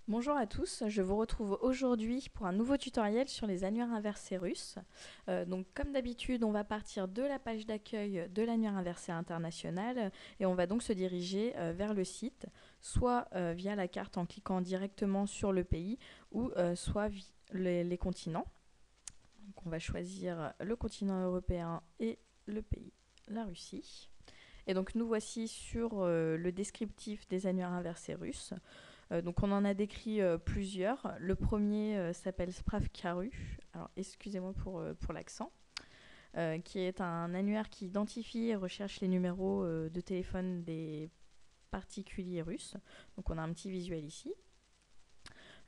Bonjour à tous, je vous retrouve aujourd'hui pour un nouveau tutoriel sur les annuaires inversés russes. Donc comme d'habitude, on va partir de la page d'accueil de l'annuaire inversé international et on va donc se diriger vers le site, soit via la carte en cliquant directement sur le pays ou soit les continents. Donc on va choisir le continent européen et le pays, la Russie. Et donc nous voici sur le descriptif des annuaires inversés russes. Donc on en a décrit plusieurs. Le premier s'appelle Spravkaru. Alors excusez-moi pour l'accent. Qui est un annuaire qui identifie et recherche les numéros de téléphone des particuliers russes. Donc on a un petit visuel ici.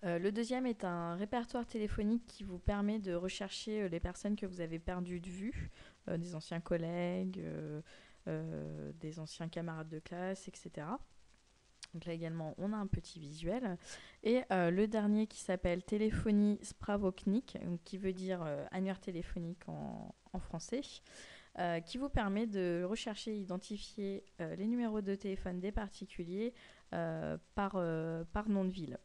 Le deuxième est un répertoire téléphonique qui vous permet de rechercher les personnes que vous avez perdues de vue, des anciens collègues, des anciens camarades de classe, etc. Donc là également, on a un petit visuel. Et le dernier qui s'appelle Téléphonie Spravoknik, qui veut dire annuaire téléphonique en français, qui vous permet de rechercher et identifier les numéros de téléphone des particuliers par nom de ville.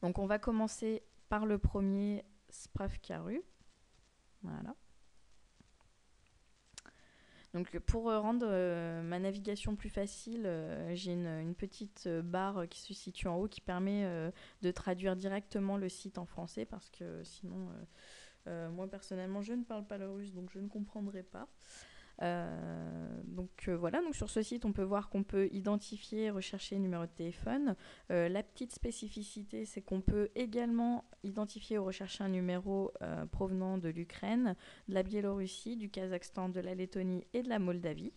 Donc on va commencer par le premier, Spravkaru. Voilà. Donc pour rendre ma navigation plus facile, j'ai une petite barre qui se situe en haut qui permet de traduire directement le site en français parce que sinon, moi personnellement, je ne parle pas le russe donc je ne comprendrai pas. Voilà, donc sur ce site, on peut voir qu'on peut identifier et rechercher le numéro de téléphone. La petite spécificité, c'est qu'on peut également identifier ou rechercher un numéro provenant de l'Ukraine, de la Biélorussie, du Kazakhstan, de la Lettonie et de la Moldavie.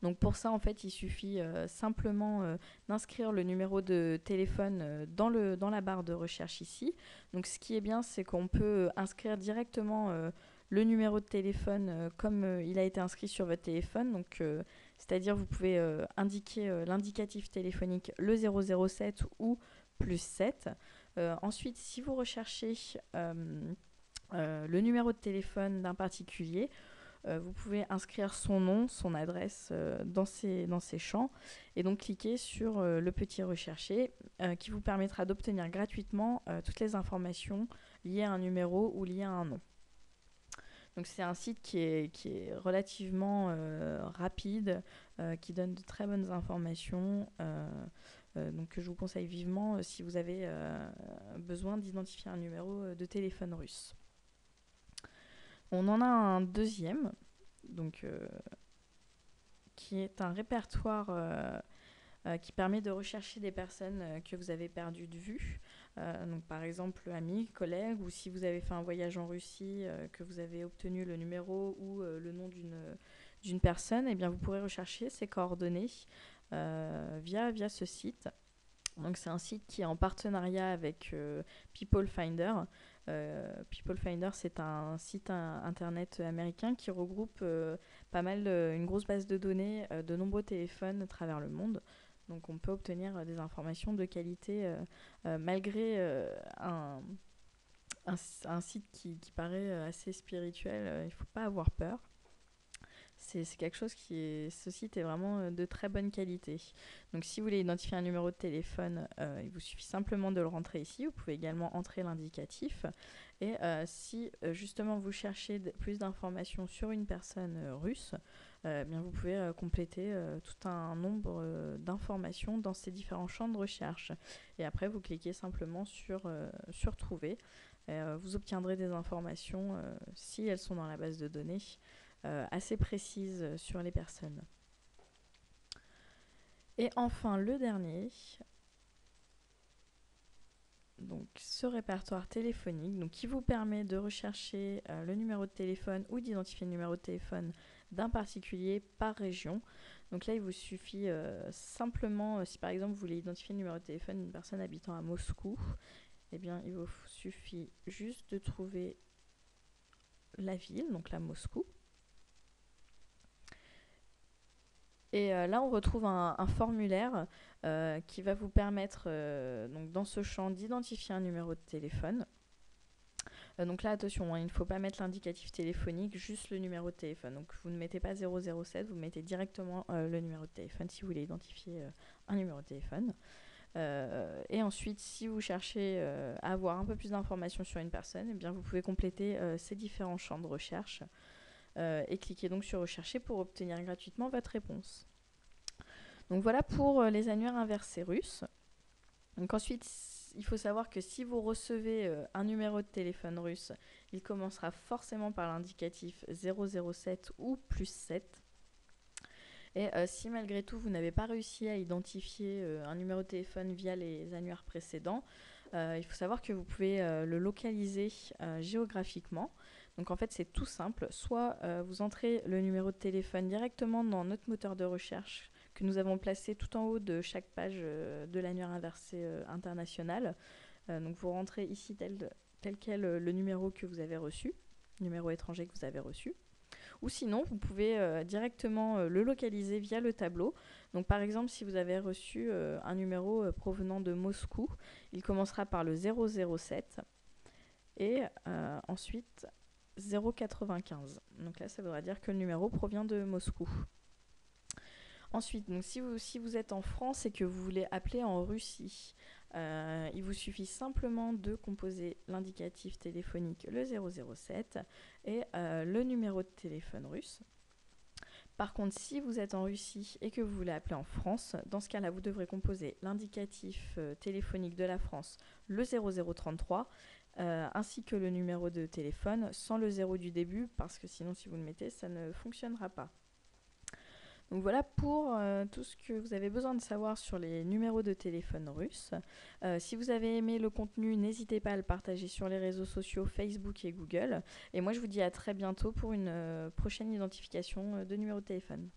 Donc pour ça, en fait, il suffit simplement d'inscrire le numéro de téléphone dans la barre de recherche ici. Donc ce qui est bien, c'est qu'on peut inscrire directement le numéro de téléphone comme il a été inscrit sur votre téléphone. Donc c'est-à-dire vous pouvez indiquer l'indicatif téléphonique le 007 ou plus 7. Ensuite, si vous recherchez le numéro de téléphone d'un particulier, vous pouvez inscrire son nom, son adresse dans ces champs et donc cliquer sur le petit rechercher qui vous permettra d'obtenir gratuitement toutes les informations liées à un numéro ou liées à un nom. Donc c'est un site qui est relativement rapide, qui donne de très bonnes informations. Donc je vous conseille vivement si vous avez besoin d'identifier un numéro de téléphone russe. On en a un deuxième, donc qui est un répertoire qui permet de rechercher des personnes que vous avez perdues de vue. Donc par exemple amis, collègues, ou si vous avez fait un voyage en Russie, que vous avez obtenu le numéro ou le nom d'une personne, eh bien vous pourrez rechercher ses coordonnées via ce site. Donc c'est un site qui est en partenariat avec People Finder. People Finder, c'est un site internet américain qui regroupe pas mal, une grosse base de données de nombreux téléphones à travers le monde. Donc on peut obtenir des informations de qualité malgré un site qui paraît assez spirituel. Il ne faut pas avoir peur. C'est quelque chose ce site est vraiment de très bonne qualité. Donc si vous voulez identifier un numéro de téléphone, il vous suffit simplement de le rentrer ici. Vous pouvez également entrer l'indicatif. Et si justement vous cherchez plus d'informations sur une personne russe, bien vous pouvez compléter tout un nombre d'informations dans ces différents champs de recherche. Et après vous cliquez simplement sur trouver. Vous obtiendrez des informations si elles sont dans la base de données assez précises sur les personnes. Et enfin le dernier, donc ce répertoire téléphonique donc, qui vous permet de rechercher le numéro de téléphone ou d'identifier le numéro de téléphone d'un particulier par région. Donc là, il vous suffit simplement, si par exemple vous voulez identifier le numéro de téléphone d'une personne habitant à Moscou, eh bien il vous suffit juste de trouver la ville, donc la Moscou. Et là, on retrouve un formulaire qui va vous permettre, donc dans ce champ, d'identifier un numéro de téléphone. Donc là, attention, hein, il ne faut pas mettre l'indicatif téléphonique, juste le numéro de téléphone. Donc vous ne mettez pas 007, vous mettez directement le numéro de téléphone si vous voulez identifier un numéro de téléphone. Et ensuite, si vous cherchez à avoir un peu plus d'informations sur une personne, eh bien, vous pouvez compléter ces différents champs de recherche et cliquer donc sur rechercher pour obtenir gratuitement votre réponse. Donc voilà pour les annuaires inversés russes. Donc ensuite, il faut savoir que si vous recevez un numéro de téléphone russe, il commencera forcément par l'indicatif 007 ou +7. Et si malgré tout vous n'avez pas réussi à identifier un numéro de téléphone via les annuaires précédents, il faut savoir que vous pouvez le localiser géographiquement. Donc en fait c'est tout simple, soit vous entrez le numéro de téléphone directement dans notre moteur de recherche que nous avons placé tout en haut de chaque page de l'annuaire inversé international. Donc vous rentrez ici tel quel le numéro que vous avez reçu, numéro étranger que vous avez reçu. Ou sinon, vous pouvez directement le localiser via le tableau. Donc par exemple, si vous avez reçu un numéro provenant de Moscou, il commencera par le 007 et ensuite 095. Donc là, ça voudra dire que le numéro provient de Moscou. Ensuite, donc si vous êtes en France et que vous voulez appeler en Russie, il vous suffit simplement de composer l'indicatif téléphonique le 007 et le numéro de téléphone russe. Par contre, si vous êtes en Russie et que vous voulez appeler en France, dans ce cas-là, vous devrez composer l'indicatif téléphonique de la France, le 0033, ainsi que le numéro de téléphone sans le 0 du début, parce que sinon, si vous le mettez, ça ne fonctionnera pas. Donc voilà pour tout ce que vous avez besoin de savoir sur les numéros de téléphone russes. Si vous avez aimé le contenu, n'hésitez pas à le partager sur les réseaux sociaux Facebook et Google. Et moi, je vous dis à très bientôt pour une prochaine identification de numéro de téléphone.